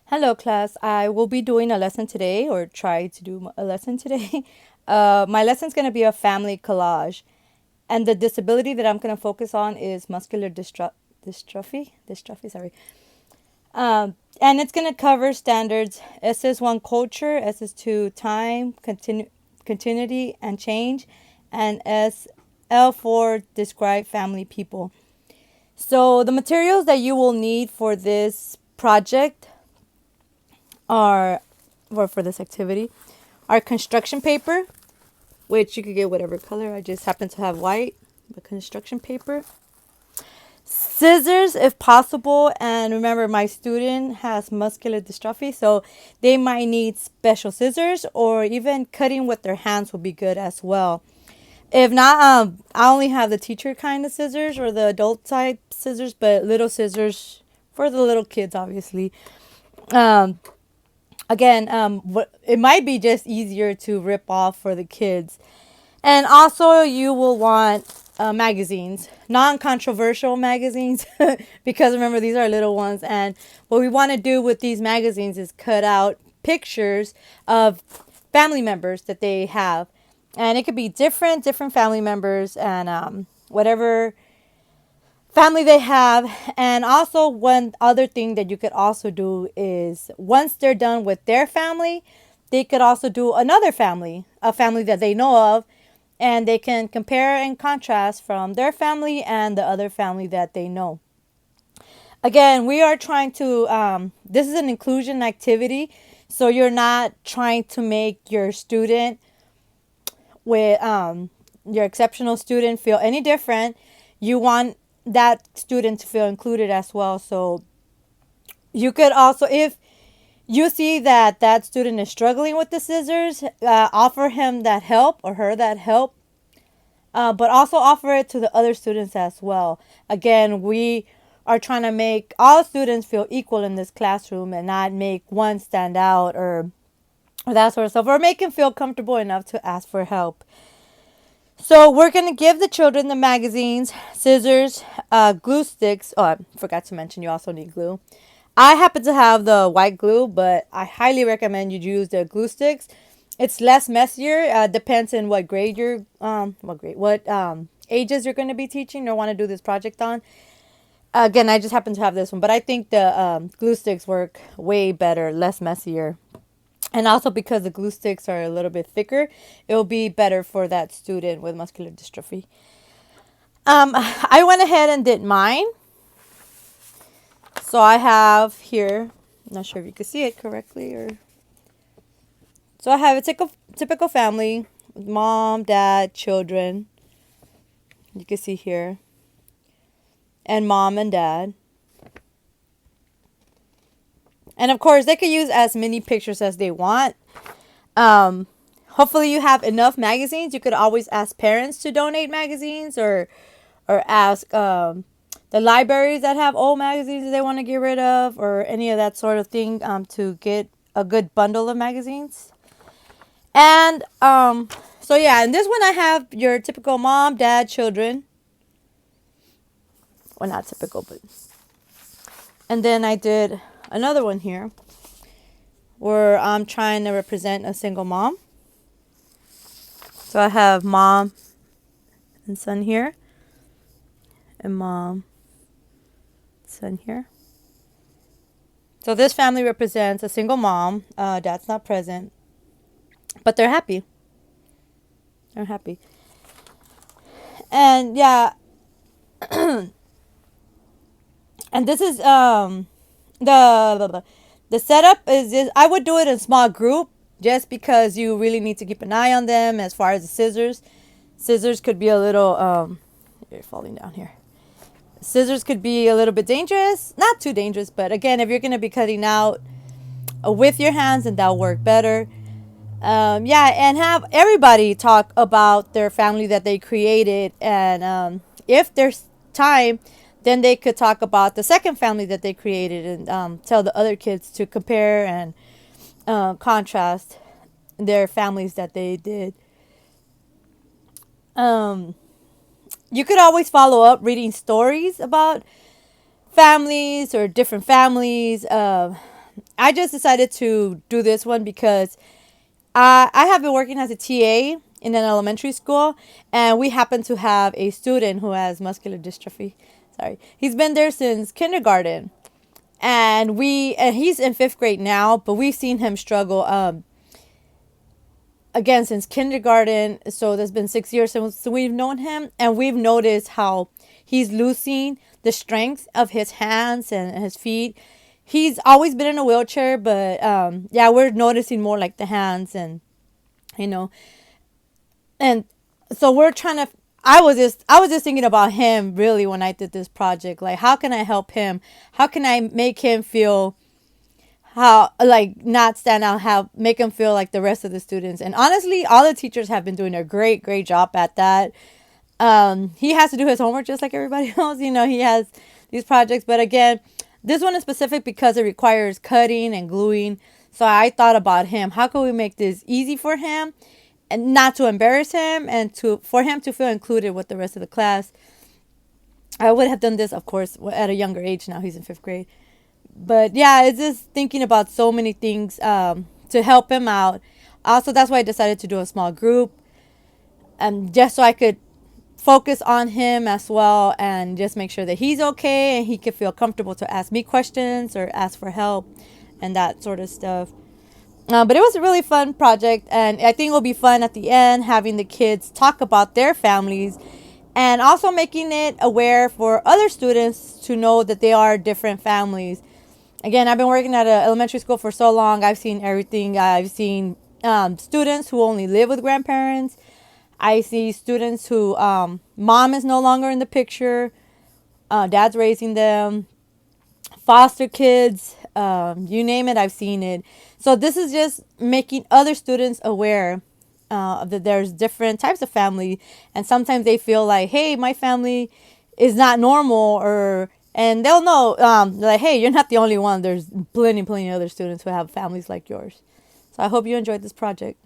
Hello, class. I will be doing a lesson today, or try to do a lesson today. My lesson is going to be a family collage, and the disability that I'm going to focus on is muscular dystrophy. Sorry. And it's going to cover standards. S is one culture, S is two time, continuity, and change, and L for describe family people. So the materials that you will need for this project are, or for this activity, are construction paper, which you could get whatever color. I just happen to have white, but construction paper. Scissors, if possible. And remember, my student has muscular dystrophy, so they might need special scissors, or even cutting with their hands would be good as well. If not, I only have the teacher kind of scissors or the adult type scissors, but little scissors for the little kids, obviously. Um, Again, it might be just easier to rip off for the kids. And also, you will want magazines, non-controversial magazines, because remember, these are little ones. And what we want to do with these magazines is cut out pictures of family members that they have. And it could be different family members, and whatever family they have. And also, one other thing that you could also do is, once they're done with their family, they could also do another family, a family that they know of, and they can compare and contrast from their family and the other family that they know. Again, we are trying to, this is an inclusion activity, so you're not trying to make your student, with your exceptional student, feel any different. You want that student to feel included as well. So you could also, if you see that that student is struggling with the scissors, offer him that help or her that help, but also offer it to the other students as well. Again, we are trying to make all students feel equal in this classroom, and not make one stand out, or that sort of stuff, or make them feel comfortable enough to ask for help. So we're going to give the children the magazines, scissors, glue sticks. Oh, I forgot to mention you also need glue. I happen to have the white glue, but I highly recommend you use the glue sticks. It's less messier. Depends on what grade you're, what ages you're going to be teaching or want to do this project on. Again, I just happen to have this one, but I think the glue sticks work way better, less messier. And also, because the glue sticks are a little bit thicker, it will be better for that student with muscular dystrophy. I went ahead and did mine. So I have here, I'm not sure if you can see it correctly, or so I have a typical family with mom, dad, children. You can see here, and mom and dad. And of course, they could use as many pictures as they want. Hopefully, you have enough magazines. You could always ask parents to donate magazines, or ask the libraries that have old magazines that they want to get rid of, or any of that sort of thing, to get a good bundle of magazines. And so yeah, in this one I have your typical mom, dad, children. Well, not typical, but. And then I did another one here where I'm trying to represent a single mom. So I have mom and son here, and mom, son here. So this family represents a single mom. Dad's not present, but they're happy. They're happy. And yeah, and this is the setup is I would do it in small group, just because you really need to keep an eye on them. As far as the scissors, scissors could be a little you're falling down here. Scissors could be a little bit dangerous, not too dangerous, but again, if you're going to be cutting out with your hands, then that'll work better. Yeah, and have everybody talk about their family that they created, and if there's time, then they could talk about the second family that they created, and tell the other kids to compare and contrast their families that they did. Um, you could always follow up reading stories about families or different families. I just decided to do this one because I have been working as a TA in an elementary school, and we happen to have a student who has muscular dystrophy. Sorry, he's been there since kindergarten, and he's in fifth grade now, but we've seen him struggle again since kindergarten. So there's been 6 years since we've known him, and we've noticed how he's losing the strength of his hands and his feet. He's always been in a wheelchair, but yeah, we're noticing more like the hands and you know, and so we're trying to. I was just thinking about him really when I did this project. Like, how can I help him? How can I make him feel how like not stand out, how make him feel like the rest of the students? And honestly, all the teachers have been doing a great job at that. He has to do his homework just like everybody else. He has these projects, but again, this one is specific because it requires cutting and gluing. So I thought about him. How can we make this easy for him and not to embarrass him, and to for him to feel included with the rest of the class? I would have done this, of course, at a younger age. Now he's in fifth grade. But yeah, it's just thinking about so many things to help him out. Also, that's why I decided to do a small group, just so I could focus on him as well and just make sure that he's okay and he could feel comfortable to ask me questions or ask for help and that sort of stuff. But it was a really fun project, and I think it will be fun at the end having the kids talk about their families and also making it aware for other students to know that they are different families. Again, I've been working at an elementary school for so long. I've seen everything. I've seen students who only live with grandparents. I see students who mom is no longer in the picture. Dad's raising them. Foster kids, you name it, I've seen it. So this is just making other students aware that there's different types of family, and sometimes they feel like, hey, my family is not normal, and they'll know, like, hey, you're not the only one. There's plenty of other students who have families like yours. So I hope you enjoyed this project.